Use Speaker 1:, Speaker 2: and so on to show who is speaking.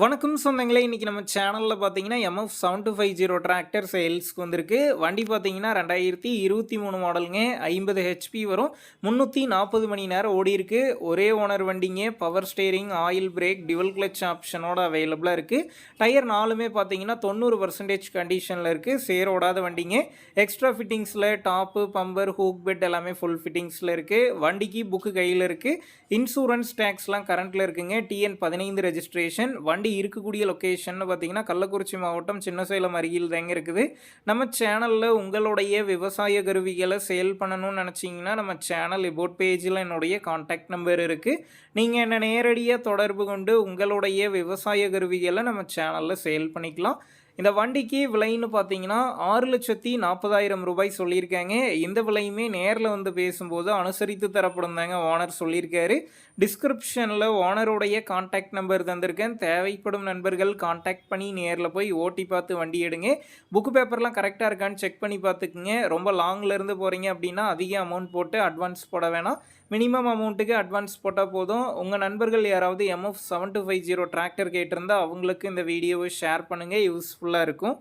Speaker 1: வணக்கம் சொந்தங்களே! இன்னைக்கு நம்ம சேனல்ல பார்த்தீங்கன்னா, எம்எஃப் 7250 டிராக்டர் சேல்ஸ்க்கு வந்திருக்கு. வண்டி பார்த்தீங்கன்னா 2023 மாடலுங்க. 50 ஹெச்பி வரும். 340 மணி நேரம் ஓடியிருக்கு. ஒரே ஓனர் வண்டிங்க. Power steering, oil brake, dual clutch ஆப்ஷனோட அவைலபிளா இருக்கு. டயர் 4மே பார்த்தீங்கன்னா 90% கண்டிஷன்ல இருக்கு. சேர் ஓடாத வண்டிங்க. எக்ஸ்ட்ரா ஃபிட்டிங்ஸ்ல டாப்பு, பம்பர், ஹூக் பெட் எல்லாமே ஃபுல் ஃபிட்டிங்ஸ்ல இருக்கு. வண்டிக்கு புக்கு கையில இருக்கு. இன்சூரன்ஸ், டேக்ஸ்லாம் கரண்ட்ல இருக்குங்க. TN 15 registration. வண்டி இருக்கக்கூடிய லொக்கேஷன் பார்த்தீங்கன்னா, கள்ளக்குறிச்சி மாவட்டம் சின்னசேலம் அருகில் தாங்க இருக்குது. நம்ம சேனல்ல உங்களுடைய விவசாய கருவிகள சேல் பண்ணணும்னு நெனச்சீங்கன்னா, நம்ம சேனல் எபோட் பேஜ்ல என்னுடைய கான்டாக்ட் நம்பர் இருக்கு. நீங்க என்ன நேரடியா தொடர்பு கொண்டு உங்களுடைய விவசாய கருவிகள நம்ம சேனல்ல சேல் பண்ணிக்கலாம். இந்த வண்டிக்கு விலைன்னு பார்த்தீங்கன்னா, ரூ. 6,40,000 சொல்லியிருக்காங்க. இந்த விலையுமே நேர்ல வந்து பேசும்போது அனுசரித்து தரப்படும் தாங்க ஓனர் சொல்லியிருக்காரு. டிஸ்கிரிப்ஷன்ல ஓனருடைய கான்டாக்ட் நம்பர் தந்திருக்கேன். தேவைப்படும் நண்பர்கள் கான்டாக்ட் பண்ணி நேர்ல போய் ஓட்டி பார்த்து வண்டி எடுங்க. புக் பேப்பர்லாம் கரெக்ட்டா இருக்கான்னு செக் பண்ணி பார்த்துக்குங்க. ரொம்ப லாங்ல இருந்து போறீங்க அப்படின்னா, அதிக அமௌண்ட் போட்டு அட்வான்ஸ் போட வேணாம். மினிமம் அமௌண்ட்டுக்கு அட்வான்ஸ் போட்டா போதும். உங்க நண்பர்கள் யாராவது எம்எஃப் 7250 டிராக்டர் கேட்டிருந்தா அவங்களுக்கு இந்த வீடியோவை ஷேர் பண்ணுங்க. யூஸ்ஃபுல்லா இருக்கும்.